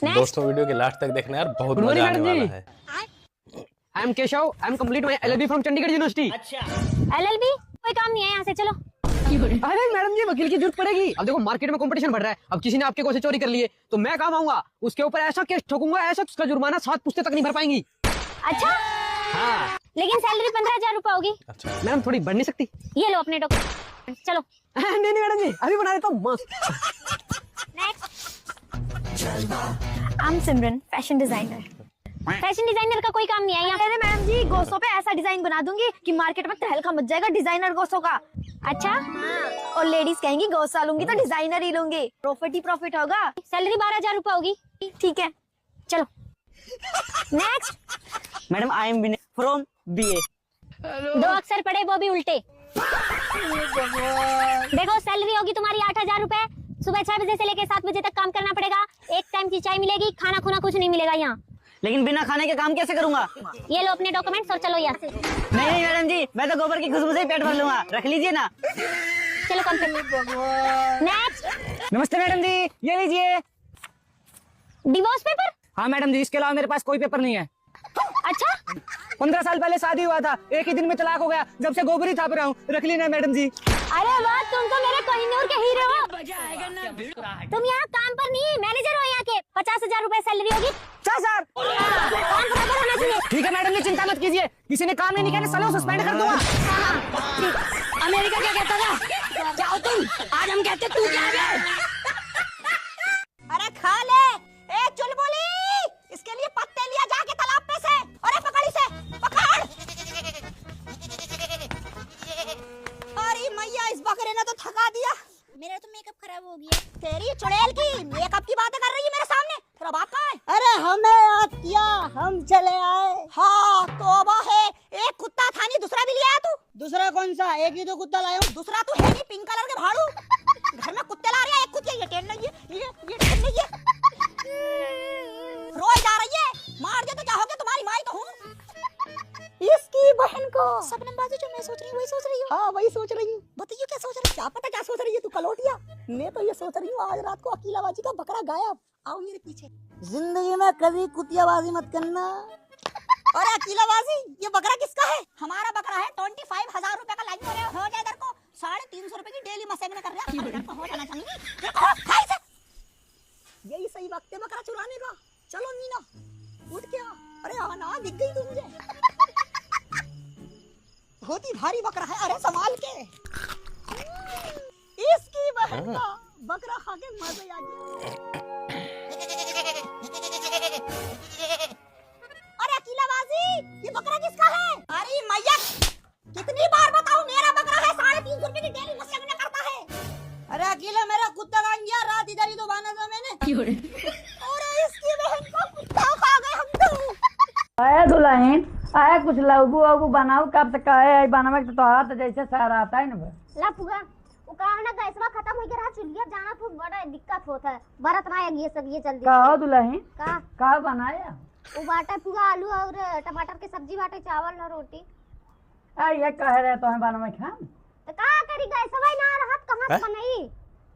दोस्तों वीडियो के लास्ट तक देखना यार, बहुत मजा आने वाला है। I am Keshav, I am complete my LLB from Chandigarh university. अच्छा एलएलबी कोई काम नहीं है, यहाँ से चलो। अरे मैडम जी, वकील की जरूरत पड़ेगी। अब देखो मार्केट में कंपटीशन बढ़ रहा है, अब किसी ने आपके से चोरी कर लिए तो मैं काम आऊंगा, उसके ऊपर ऐसा केस ठोकूंगा, ऐसा उसका जुर्माना 7 पुश्ते तक नहीं भर पाएंगी। अच्छा हाँ, लेकिन सैलरी 15,000 रुपए होगी। अच्छा मैडम थोड़ी बढ़ नहीं सकती? ये लो अपने डॉक्यूमेंट, चलो। नहीं नहीं मैडम जी, अभी बना देता हूँ मस्त। I am Simran, fashion designer. Fashion designer का कोई काम नहीं है यहाँ। अरे मैडम जी, गोसों पे ऐसा डिजाइन बना दूंगी कि मार्केट में तहलका मच जाएगा डिजाइनर गोसों का। अच्छा और लेडीज कहेंगी गोसा लूंगी तो डिजाइनर ही लूंगी, प्रॉफिट ही प्रॉफिट होगा। सैलरी 12,000 रुपए होगी। ठीक है चलो next. Madam I am from BA. 2 अक्षर पढ़े वो भी उल्टे। देखो सैलरी होगी तुम्हारी 8,000 रुपए। सुबह 6 बजे से लेकर 7 बजे तक काम करना पड़ेगा। एक टाइम की चाय मिलेगी, खाना खुना कुछ नहीं मिलेगा यहाँ। लेकिन बिना खाने के काम कैसे करूंगा? ये लो अपने डॉक्यूमेंट्स और चलो यहाँ से। नहीं नहीं मैडम जी, मैं तो गोबर की खुशबू से ही पेट भर लूंगा, रख लीजिए ना। चलो काम नेक्स्ट। नमस्ते मैडम जी, ये लीजिए। Divorce paper? हाँ मैडम जी, इसके अलावा मेरे पास कोई पेपर नहीं है। अच्छा 15 साल पहले शादी हुआ था, एक ही दिन में तलाक हो गया, जब से गोबर ही थाप रहा हूँ, रख ली ना मैडम जी। अरे वाह, तुम तो मेरे कोहिनूर के हीरो हो। तुम यहाँ काम पर नहीं, मैनेजर हो यहाँ के। 50,000 रुपए सैलरी होगी। 50,000? काम बराबर होना चाहिए। ठीक है मैडम जी, चिंता मत कीजिए, किसी ने काम नहीं किया सालों सस्पेंड कर दूंगा। अमेरिका क्या कहता था? जाओ तुम, आज हम कहते तू क्या है? अरे खा ले ए चुलबुली, इसके लिए पत्ते लिया जाके तालाब पे से। अरे पकड़ इसे, पकड़। अरे मैया, इस बकरे ने तो थका दिया। मेरा तो मेकअप खराब हो गया। तेरी चुड़ैल की मेकअप की बातें कर रही है मेरे सामने। तेरा बाप कहाँ है? अरे हमें याद किया, हम चले आए। हाँ तौबा है, एक कुत्ता था नहीं, दूसरा भी ले आया तू। दूसरा कौन सा? एक ही तो कुत्ता लाया हूँ। दूसरा तो है नहीं, पिंक कलर के भाड़ू। घर में कुत्ते ला रही है, एक कुत्ते, ये टेन नहीं है, ये टेन नहीं है। रोज जा रही है, मार दे तो क्या हो गया, तुम्हारी माई तो हूँ। इसकी बहन को सपनम बाजू जो मैं सोच रही हूँ वही सोच रही हूँ। हाँ वही सोच रही हूँ। बताइए क्या सोच रही है? क्या पता क्या सोच रही है तू कलोटिया। मैं तो ये सोच रही हूँ आज रात को अकीलाबाजी का बकरा गायब। आओ मेरे पीछे। जिंदगी में कभी कुतियाबाजी मत करना। अरे अकीलाबाजी, ये बकरा किसका है? हमारा बकरा है। 25,000 रुपए का लाइन हो जाए इधर को। 350 रुपए की डेली मसेंग कर रहा है। हो जाना चाहिए। यही सही वक्त है बकरा चुराने का। चलो मीना उठ के आ। अरे आना, दिख गई तू मुझे। बहुत ही भारी बकरा है, अरे संभाल के। इसकी बहन का बकरा खा के मजे आ गया। अरे अकीलाबाजी, ये बकरा किसका है? अरे मैया, कितनी बार बताऊं, मेरा बकरा है। 350 रुपए की डेली मसेंग करता है। अरे अकेला मेरा कुत्ता कान गया, रात इधर ही तो बांधा था मैंने। अरे इसकी बहन का कुत्ता खा गए हम तो। आया दुल्हन, आया कुछ लघु वघु बनाऊ, कब तक आए बनावे तो तोहरा तो जैसे सारा आता है ना। ला पुगा वो कहा ना गैसवा खत्म हो गया, चुलिया जाना तो बड़ा दिक्कत होता है। भरत ना ये सब ये जल्दी कहो दुल्हन, का का बनाया? वो बाटा पुगा, आलू और टमाटर की सब्जी बाटे, चावल और रोटी। ये कह रहे तो बनावे खाम तो का करी, गैसवा ना रहत कहां से बनाई?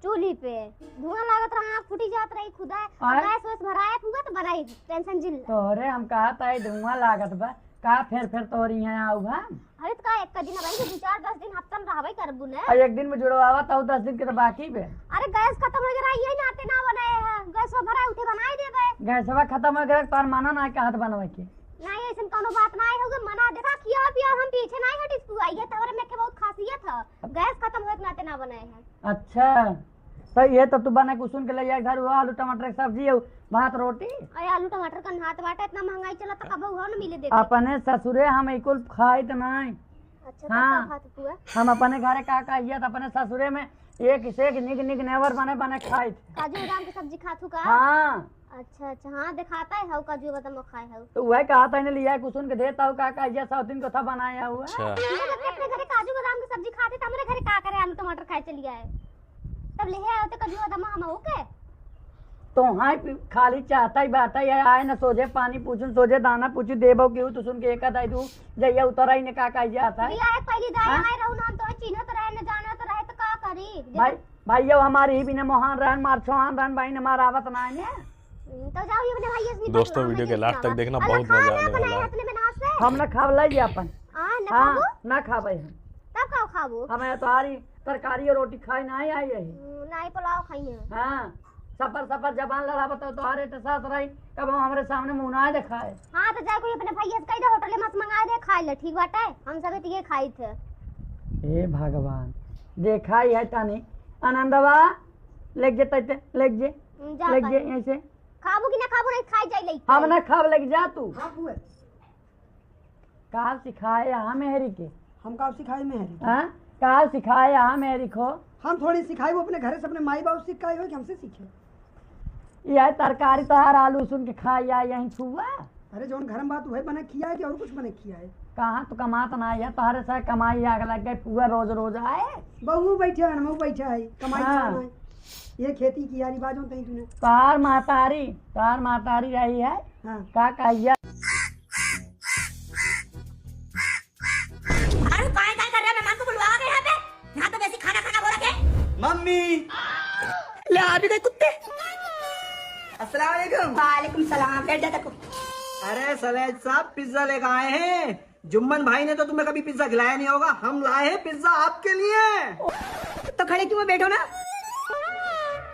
चूल्ही पे धुआं लागत रहा, फूटी जात रही खुदा। गैस वैस भराया पुगा तो बनाई, टेंशन जिल। तोरे हम कहा था धुआं लागत बा, का फिर तोरी यहाँ आऊ बा। अरे तो का एक दिन भाई 2-4-10 दिन हफ्तन रहबे करबू ने। और एक दिन में जुड़वावा तो 10 दिन के तो बाकी बे। अरे गैस खत्म हो गया, यही नाते ना बनाए है। गैस भरा उठे बनाई देबे। गैसवा खत्म हो गया तोर मानो ना के हाथ बनवे के। नहीं ऐसा कोनो बात ना होगा, मना देखा किया पिया हम पीछे नहीं हटिस तू आइए तोरे में के बहुत खासियत है। गैस खत्म होए के नाते ना बनाए हैं। अच्छा तो ये तो तू बना कुसुन के लिए घर हुआ, आलू टमाटर की सब्जी, भात रोटी। अरे आलू टमाटर का नात बाटा, इतना महंगाई चला तो कब हुआ ना मिले देते। अपने ससुरे हम इकुल खाई तो नहीं। अच्छा हाँ। खात हुआ हम अपने घरे का तो अपने ससुरे में एक से एक निक नेवर बने खाई थे। काजू बादाम की सब्जी खातू का? हाँ अच्छा हाँ दिखाता है हाउ काजू बादाम खाए हाउ। तो वह कहा था इन्हें लिया कुसुन के देता हूँ का ये सब दिन को था बनाया हुआ। अच्छा अपने घरे काजू बादाम की सब्जी खाते, हमारे घरे का करे आलू टमाटर खाए चली आए तब ले आए होते काजू बादाम हम ओके। तो हाँ खाली चाहता ही बात है, आए न सोझे पानी पूछूं, सोझे दाना पूछू, देबो क्यों तो सुन के एक दाई दू जइया उतरा ही ने का आता है। पहली दाई आए रहू ना तो चिन्ह तो रहे न जाना तो रहे तो का करी भाई भाई ये हमारी ही बिना मोहन रहन मार छोहान रहन भाई ने मार आवत ना है। तो जाओ ये अपने भाई से निपट दोस्तों, लो, वीडियो मैं के लास्ट नहीं तक देखना, और बहुत खाना मजा आने बनाए वाला है। हाथ में बनास से हम ना खाब लाई अपन। हां ना हाँ खाबो ना खाबे हम। तब खाओ खाबो हमें तुम्हारी तरकारी और रोटी खाई ना आई है। नहीं पुलाव खाइए हाँ सफर सफर जबान लड़ा बताओ तुम्हारे साथ रही कब हमारे सामने मुंह ना दिखाए। हां तो जाए कोई अपने भाई से कह दे होटल में मत मंगा दे खाई ले ठीक बात है हम सब ये खाई थे। हे भगवान देखा ही है तानी आनंदवा लेग जे तैते लेग जे जा लेग जे ऐसे खाबो कि ना खाबो नहीं खाई जाई ले हम ना खाब लग जा तू। हाँ बुआ कहा सिखाए यहाँ मेहरी के हम का सिखाई में है हाँ कहा सिखाए यहाँ मेहरी को। हम थोड़ी सिखाई वो अपने घर से अपने माई बाबू सिखाई हो कि हमसे सीखे। यह तरकारी तोहार आलू सुन के खाया यहीं छुआ। अरे जौन घर में बात वही बने खिया है कि और कुछ बने खिया है। कहाँ तो कमात ना है तुम्हारे साथ कमाई आग लग गई पुआ रोज रोज आए। बहू बैठे है नमू बैठे है कमाई हाँ। चाहना है ये खेती की यारी बाजों तई तूने। तार मातारी रही है हाँ का कहिया। अरे काय काय कर रहे हैं मेहमान को बुलवा गए यहाँ पे। यहाँ तो वैसे खाना खाना हो रखे। मम्मी ले आ भी गए कुत्ते। अस्सलाम वालेकुम। वालेकुम सलाम बैठ जा तको। अरे सलेज साहब पिज्जा लेकर आए हैं। जुम्मन भाई ने तो तुम्हें कभी पिज्जा खिलाया नहीं होगा, हम लाए हैं पिज्जा आपके लिए। तो खड़े क्यों बैठो ना।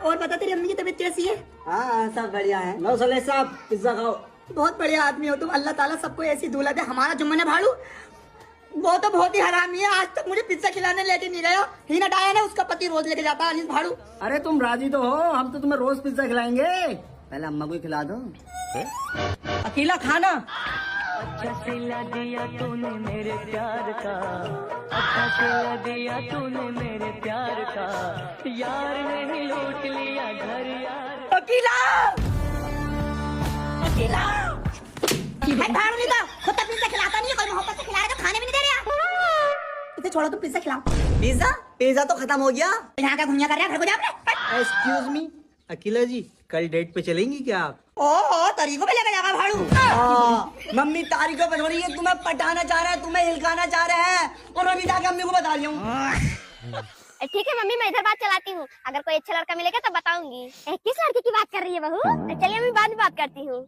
और बता तेरी अम्मी की तबीयत कैसी है। हाँ सब बढ़िया है। लो सलेज साहब पिज्जा खाओ। बहुत बढ़िया आदमी हो तुम। अल्लाह ताला सबको ऐसी दूल्हा दे। हमारा जुम्मन है भाड़ू वो तो बहुत ही हरामी है। आज तक मुझे पिज्जा खिलाने लेके नहीं गया। हीना डाया ने उसका पति रोज लेके जाता है अनिस भाड़ू। अरे तुम राजी तो हो, हम तो तुम्हें रोज पिज्जा खिलाएंगे। पहले अम्मा को ही खिला दो। अकेला खाना अच्छा सिला दिया तूने मेरे प्यार का, अच्छा सिला दिया तूने मेरे प्यार का, यार ने ही लूट लिया घर यार। अकेला अकेला भाड़ू नहीं था खुद तक पिज्जा खिलाता नहीं है। कोई मोहब्बत से खिला रहा तो खाने भी नहीं दे रहा। इसे छोड़ो तुम पिज्जा खिलाओ। पिज्जा पिज्जा तो खत्म हो गया। यहाँ का घुमिया कर रहा है घर को जा अपने। एक्सक्यूज मी अकेला जी, कल डेट पे चलेंगी क्या आप? ओ तरीकों पे लेकर जाएगा भाड़ू। मम्मी तारीखों पे थोड़ी है, तुम्हें पटाना चाह रहे हैं, तुम्हें हिलकाना चाह रहे हैं। और अभी जाके अम्मी को बता रही हूँ। ठीक है मम्मी मैं इधर बात चलाती हूँ अगर कोई अच्छा लड़का मिलेगा तो बताऊंगी। किस लड़के की बात कर रही है बहू? चलिए मैं बाद में बात करती हूँ।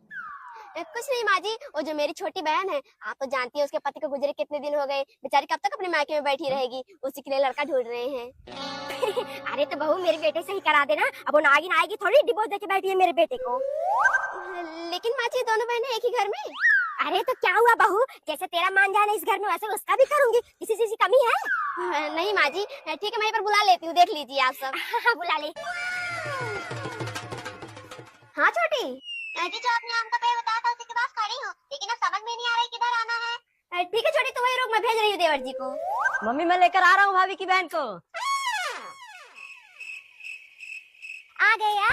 कुछ नहीं माँ जी वो जो मेरी छोटी बहन है आप तो जानती है उसके पति को गुजरे कितने दिन हो गए। बेचारी कब तक अपने मायके में बैठी रहेगी। उसी के लिए लड़का ढूंढ रहे हैं। अरे तो बहू मेरे बेटे से ही करा देना। अब वो नागिन आएगी थोड़ी डिवोर्स देके बैठी है मेरे बेटे को। लेकिन माँ जी दोनों बहनें एक ही घर में। अरे तो क्या हुआ बहू जैसे तेरा मान जाना इस घर में वैसे उसका भी करूंगी। किसी चीज की कमी है? नहीं माँ जी ठीक है मैं पर बुला लेती हूँ देख लीजिए आप सब। हाँ बुला ले। हाँ छोटी जी जो आपने हमको पे बताया था उसी के पास खड़ी हूँ लेकिन अब समझ में नहीं आ रहा है किधर आना है। ठीक है छोटी तुम वही रुक मैं भेज रही हूँ देवर जी को। मम्मी मैं लेकर आ रहा हूँ भाभी की बहन को। आ गया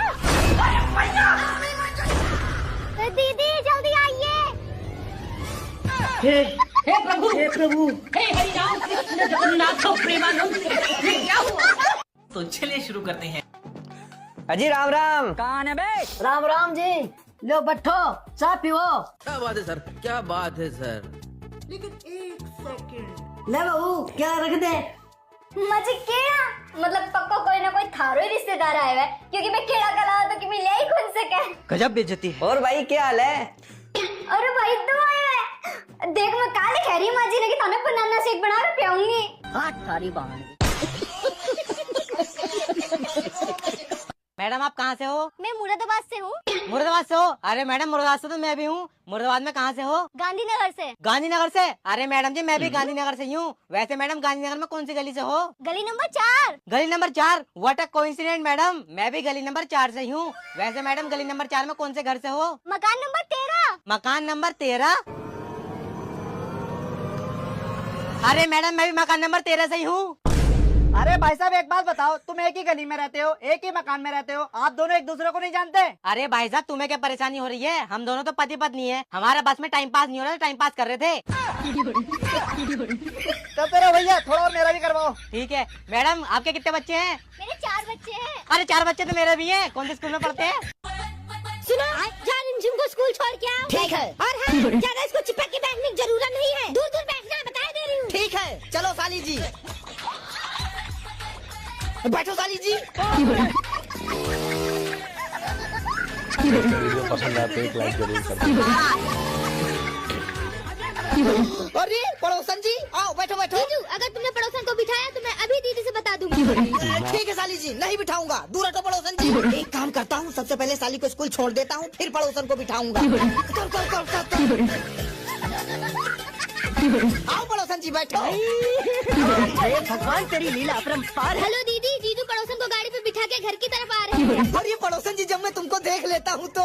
दीदी जल्दी आइए। हे प्रभु हे हरि राम कृष्ण जगन्नाथ प्रेमानंद ये क्या हुआ। तो चलिए शुरू करते हैं। अजी राम राम। कौन है बे। राम राम जी। लो बैठो चाय पियो। क्या बात है सर, क्या बात है सर। ले बहू क्या रख दे। मुझे केड़ा मतलब पक्का कोई ना कोई थारो ही रिश्तेदार आया है क्योंकि मैं केड़ा कला तो कि मैं ले ही खुद सके। गजब बेइज्जती। और भाई क्या हाल है? अरे भाई तू आया है देख मैं काले कह रही माँ जी लेकिन थाने बनाना शेक बना के पियाऊंगी। हाथ थारी बाहर। मैडम आप कहाँ से हो? मैं मुरादाबाद से हूँ। मुरादाबाद से हो? अरे मैडम मुरादाबाद से तो मैं भी हूँ। मुरादाबाद में कहाँ से हो? गांधीनगर से। गांधीनगर से? अरे मैडम जी मैं भी गांधीनगर से ही हूँ। वैसे मैडम गांधीनगर में कौन सी गली से हो? गली नंबर 4। गली number 4? What a coincident madam, मैं भी गली नंबर 4 से ही हूँ। वैसे मैडम गली नंबर 4 में कौन से घर से हो? मकान नंबर 13। मकान नंबर 13? अरे मैडम मैं भी मकान नंबर 13 से ही हूँ। अरे भाई साहब एक बात बताओ तुम एक ही गली में रहते हो एक ही मकान में रहते हो आप दोनों एक दूसरे को नहीं जानते। अरे भाई साहब तुम्हें क्या परेशानी हो रही है? हम दोनों तो पति पत्नी है। हमारे बस में टाइम पास नहीं हो रहा, टाइम पास कर रहे थे। तो तेरा भैया थोड़ा और मेरा भी करवाओ। ठीक है मैडम आपके कितने बच्चे हैं? मेरे 4 बच्चे हैं। अरे 4 बच्चे तो मेरे भी हैं। कौन से स्कूल में पढ़ते हैं? सुनो जा रिमझिम को स्कूल छोड़ के आओ। ठीक है। और हाँ ज्यादा इसको चिपक के बैठने की जरूरत नहीं है, दूर दूर बैठना है बता दे रही हूँ। ठीक है चलो साली जी बैठो साली जी। वीडियो वीडियो पसंद आए तो एक लाइक जरूर कर देना। अरे पड़ोसन जी आओ बैठो बैठो। जीजू, अगर तुमने पड़ोसन को बिठाया तो मैं अभी दीदी से बता दूंगी। ठीक है साली जी, नहीं बिठाऊंगा, दूर हटो पड़ोसन जी। एक काम करता हूँ, सबसे पहले साली को स्कूल छोड़ देता हूँ, फिर पड़ोसन को बिठाऊंगा। आओ पड़ोसन जी बैठो। भगवान तेरी लीला अपरंपार है। हेलो दीदी, जीजू पड़ोसन को गाड़ी पे बिठा के घर की तरफ आ रहे हैं। और ये पड़ोसन जी जब मैं तुमको देख लेता हूँ तो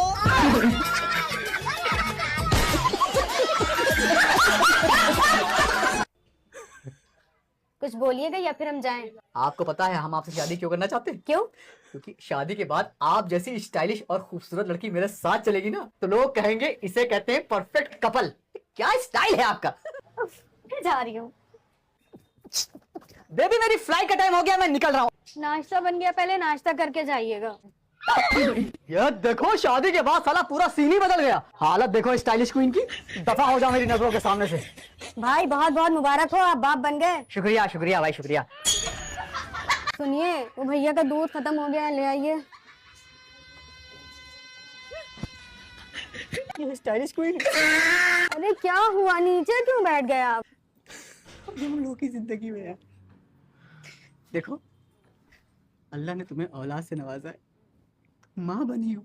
कुछ बोलिएगा या फिर हम जाएं? आपको पता है हम आपसे शादी क्यों करना चाहते हैं? क्यों? क्योंकि शादी के बाद आप जैसी स्टाइलिश और खूबसूरत लड़की मेरे साथ चलेगी ना, तो लोग कहेंगे इसे कहते हैं परफेक्ट कपल। क्या स्टाइल है आपका। मैं जा रही हूँ। बेबी मेरी फ्लाइट का टाइम हो गया, मैं निकल रहा हूँ। नाश्ता बन गया, पहले नाश्ता करके जाइएगा। यार देखो शादी के बाद साला पूरा सीन ही बदल गया। हालत देखो स्टाइलिश क्वीन की। दफा हो जाओ मेरी नजरों के सामने से। भाई बहुत बहुत मुबारक हो, आप बाप बन गए। शुक्रिया शुक्रिया भाई शुक्रिया। सुनिए, वो भैया का दूध खत्म हो गया है, ले आइए। Stylish queen. अरे क्या हुआ, नीचे क्यों बैठ गए आप? हम लोगों की जिंदगी में है। देखो अल्लाह ने तुम्हें औलाद से नवाजा है, माँ बनी हो।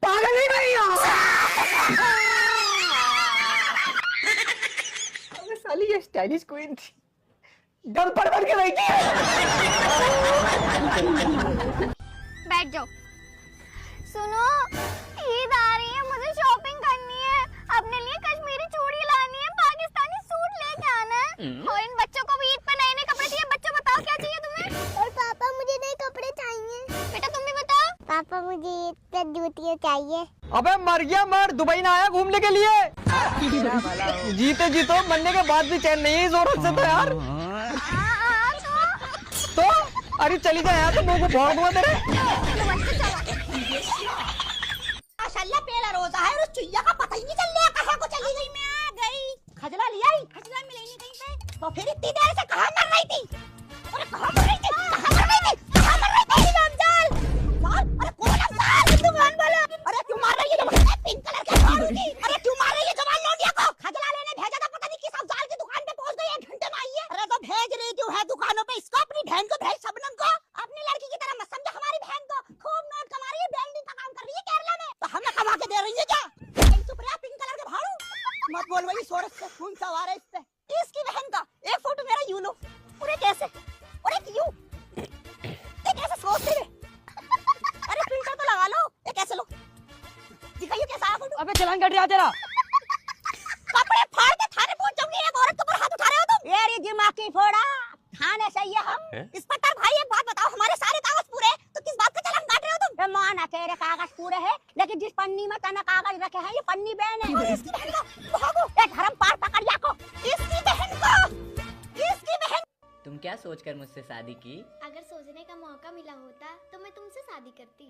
पागल ही नहीं हो। अबे साली ये स्टाइलिश क्वीन थी, डर पड़ के बैठी है। बैठ जाओ। सुनो, ईद आ रही है, मुझे शॉपिंग करनी है। अपने लिए कश्मीरी चूड़ी लानी है, पाकिस्तानी सूट लेके आना है, और इन बच्चों को भी ईद पे नए नए कपड़े चाहिए। बच्चों बताओ क्या चाहिए तुम्हें? और पापा मुझे नए कपड़े चाहिए। बेटा तुम भी बताओ। पापा मुझे ईद पे जूतियाँ चाहिए। अबे मर गया मर, दुबई ना आया घूमने के लिए। जीते जीतो मरने के बाद भी चैन नहीं है जोरों से तो यार। तो अरे चली जा यार, तो मुंह को फोड़ दूंगा तेरे। माशाल्लाह पेड़ा रोजा है और उस चुईया का पता ही नहीं चल रहा कहाँ को चली गई। मैं आ गई, खजला लिया ही, खजला मिली नहीं कहीं पे। तो फिर इतनी देर से कहाँ मर रही थी? अरे कहाँ मर रही थी? कहाँ मर रही थी? कहाँ मर रही थी? अफजाल, अरे कौन अफजाल? तुम कौन बोला? अरे क्यों मार रही है जवान? पिंक कलर के भालू की। अरे क्यों मार रही है जवान लौंडिया को? खजला लेने भेजा था, पता नहीं किस अफजाल की दुकान पे पहुंच गई, 1 घंटे में आई है। अरे तो भेज रही क्यों है दुकानों पे? इसको अपनी बहन को भेज, शबनम को। अपनी लड़की की तरह मत समझो हमारी बहन को। खूब नोट कमा रही है, बैंकिंग का काम कर रही है केरला में। तो हमें कमा के दे रही है क्या? चुप रहा पिंक कलर के भाड़ू। मत बोल वही सोरस से खून सवार है इस पे। इसकी बहन का एक फोटो मेरा यूं लो। अरे कैसे? अरे क्यों? ये कैसे सोचते हैं? अरे फिल्टर तो लगा लो। ये कैसे लो? दिखाइए कैसा है फोटो। अबे चलान कट रहा तेरा। कपड़े फाड़ के थाने पहुंच जाऊंगी। एक औरत के ऊपर हाथ उठा रहे हो तुम। यार ये दिमाग की फोड़ा। थाने सही है हम। इंस्पेक्टर भाई एक बात बताओ, हमारे सारे कागज पूरे हैं, तो किस बात का चालान काट रहे हो तुम? माना तेरे कागज पूरे हैं, लेकिन जिस पन्नी में तने कागज रखे हैं ये पन्नी बहन है। और इसकी बहन को भागो, एक धर्म पार पकड़िया को। इसकी बहन को, इसकी बहन। तुम क्या सोचकर मुझसे शादी की? अगर सोचने का मौका मिला होता तो मैं तुमसे शादी करती।